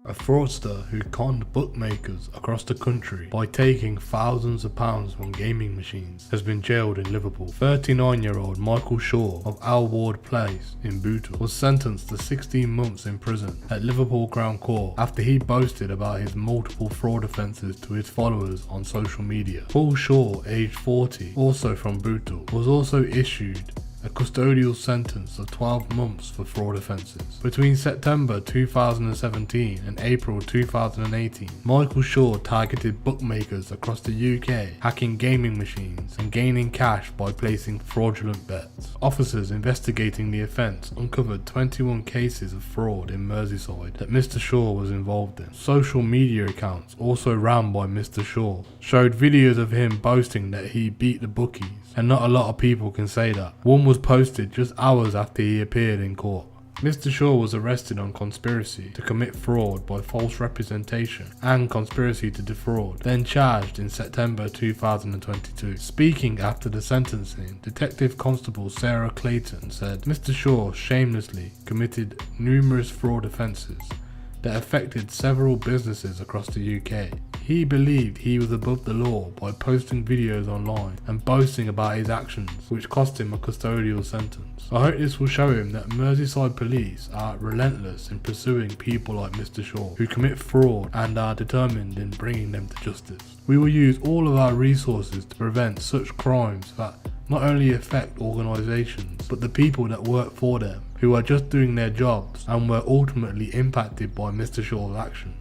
A fraudster who conned bookmakers across the country by taking thousands of pounds from gaming machines has been jailed in Liverpool. 39-year-old Michael Shaw of Alward Place in Bootle was sentenced to 16 months in prison at Liverpool Crown Court after he boasted about his multiple fraud offences to his followers on social media. Paul Shaw, aged 40, also from Bootle, was also issued a custodial sentence of 12 months for fraud offences. Between September 2017 and April 2018, Michael Shaw targeted bookmakers across the UK, hacking gaming machines and gaining cash by placing fraudulent bets. Officers investigating the offence uncovered 21 cases of fraud in Merseyside that Mr. Shaw was involved in. Social media accounts, also ran by Mr. Shaw, showed videos of him boasting that he beat the bookies, and not a lot of people can say that. One was posted just hours after he appeared in court. Mr. Shaw was arrested on conspiracy to commit fraud by false representation and conspiracy to defraud, then charged in September 2022. Speaking after the sentencing, Detective Constable Sarah Clayton said Mr. Shaw shamelessly committed numerous fraud offences that affected several businesses across the UK. He believed he was above the law by posting videos online and boasting about his actions, which cost him a custodial sentence. I hope this will show him that Merseyside police are relentless in pursuing people like Mr. Shaw, who commit fraud and are determined in bringing them to justice. We will use all of our resources to prevent such crimes that not only affect organisations, but the people that work for them, who are just doing their jobs and were ultimately impacted by Mr. Shaw's action.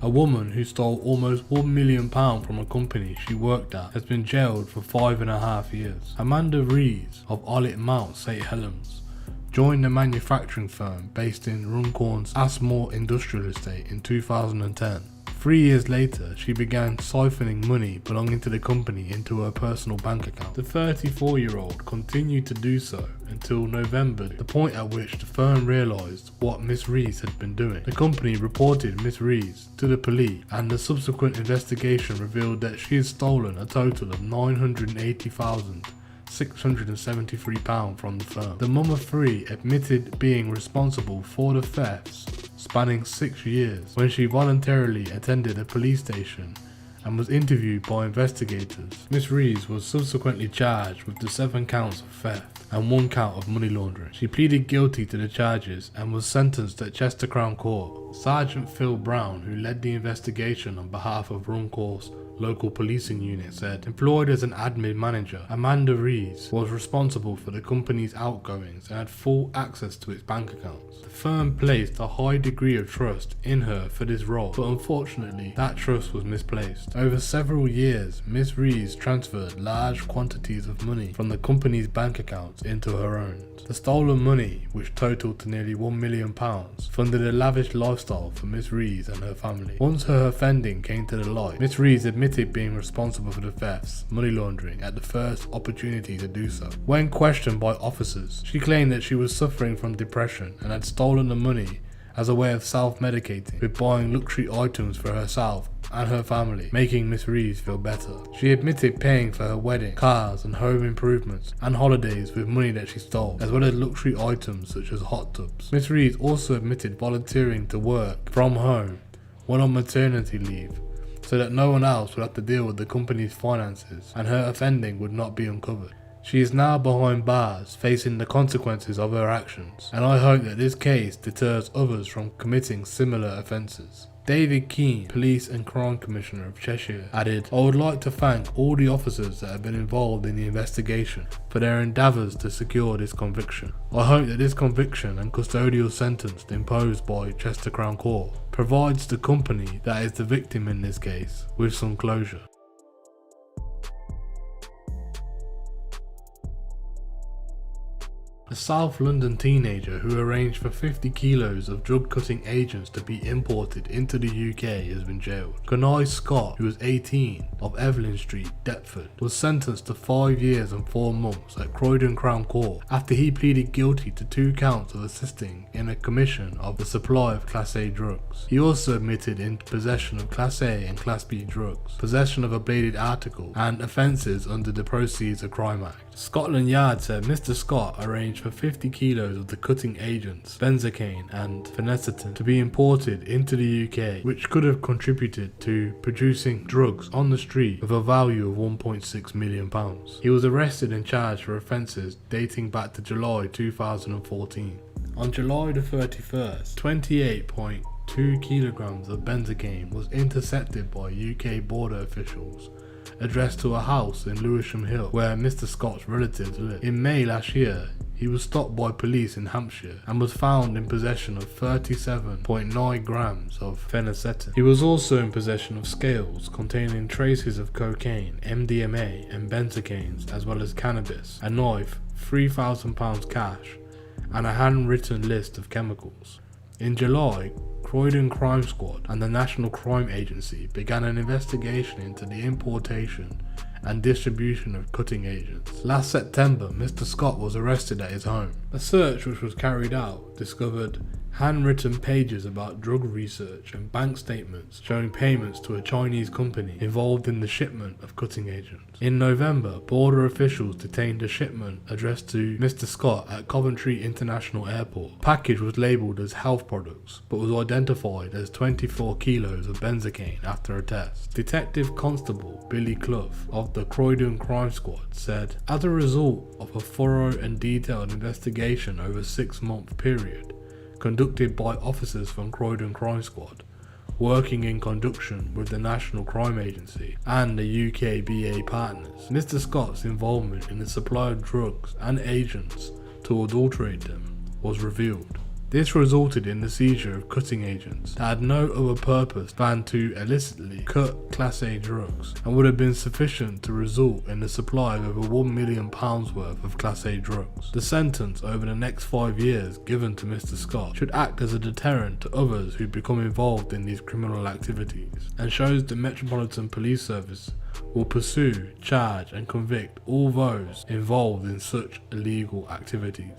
A woman who stole almost £1 million from a company she worked at has been jailed for 5.5 years. Amanda Rees of Ollitt Mount, St Helens, joined a manufacturing firm based in Runcorn's Asmore Industrial Estate in 2010. 3 years later, she began siphoning money belonging to the company into her personal bank account. The 34-year-old continued to do so until November, the point at which the firm realised what Miss Rees had been doing. The company reported Miss Rees to the police, and the subsequent investigation revealed that she had stolen a total of £980,673 from the firm. The mum of three admitted being responsible for the thefts spanning 6 years when she voluntarily attended a police station and was interviewed by investigators. Miss Rees was subsequently charged with the 7 counts of theft and 1 count of money laundering. She pleaded guilty to the charges and was sentenced at Chester Crown Court. Sergeant Phil Brown, who led the investigation on behalf of Runcorn's local policing unit, said, employed as an admin manager, Amanda Rees was responsible for the company's outgoings and had full access to its bank accounts. The firm placed a high degree of trust in her for this role, but unfortunately that trust was misplaced. Over several years, Miss Rees transferred large quantities of money from the company's bank accounts into her own. The stolen money, which totaled to nearly £1 million, funded a lavish lifestyle for Miss Rees and her family. Once her offending came to the light, Miss Rees admitted being responsible for the thefts, money laundering at the first opportunity to do so. When questioned by officers, she claimed that she was suffering from depression and had stolen the money as a way of self-medicating with buying luxury items for herself and her family, making Miss Rees feel better. She admitted paying for her wedding, cars and home improvements and holidays with money that she stole, as well as luxury items such as hot tubs. Miss Rees also admitted volunteering to work from home when on maternity leave, so that no one else would have to deal with the company's finances and her offending would not be uncovered. She is now behind bars, facing the consequences of her actions, and I hope that this case deters others from committing similar offences. David Keane, Police and Crime Commissioner of Cheshire, added, I would like to thank all the officers that have been involved in the investigation for their endeavours to secure this conviction. I hope that this conviction and custodial sentence imposed by Chester Crown Court provides the company that is the victim in this case with some closure. A South London teenager who arranged for 50 kilos of drug-cutting agents to be imported into the UK has been jailed. Cornai Scott, who was 18, of Evelyn Street, Deptford, was sentenced to 5 years and 4 months at Croydon Crown Court after he pleaded guilty to 2 counts of assisting in a commission of the supply of Class A drugs. He also admitted in possession of Class A and Class B drugs, possession of a bladed article, and offences under the Proceeds of Crime Act. Scotland Yard said Mr. Scott arranged for 50 kilos of the cutting agents, benzocaine and phenacetin, to be imported into the UK, which could have contributed to producing drugs on the street with a value of £1.6 million. He was arrested and charged for offences dating back to July 2014. On July the 31st, 28.2 kilograms of benzocaine was intercepted by UK border officials, addressed to a house in Lewisham Hill where Mr. Scott's relatives lived. In May last year, he was stopped by police in Hampshire and was found in possession of 37.9 grams of phenacetin. He was also in possession of scales containing traces of cocaine, MDMA and benzocaines, as well as cannabis, a knife, £3,000 cash, and a handwritten list of chemicals. In July, Croydon Crime Squad and the National Crime Agency began an investigation into the importation and distribution of cutting agents. Last September, Mr. Scott was arrested at his home. A search which was carried out discovered handwritten pages about drug research and bank statements showing payments to a Chinese company involved in the shipment of cutting agents. In November, border officials detained a shipment addressed to Mr. Scott at Coventry International Airport. The package was labelled as health products, but was identified as 24 kilos of benzocaine after a test. Detective Constable Billy Clough of the Croydon Crime Squad said, "As a result of a thorough and detailed investigation over a 6-month period, conducted by officers from Croydon Crime Squad, working in conjunction with the National Crime Agency and the UKBA partners, Mr. Scott's involvement in the supply of drugs and agents to adulterate them was revealed. This resulted in the seizure of cutting agents that had no other purpose than to illicitly cut Class A drugs, and would have been sufficient to result in the supply of over £1 million worth of Class A drugs. The sentence over the next 5 years given to Mr. Scott should act as a deterrent to others who become involved in these criminal activities, and shows the Metropolitan Police Service will pursue, charge and convict all those involved in such illegal activities."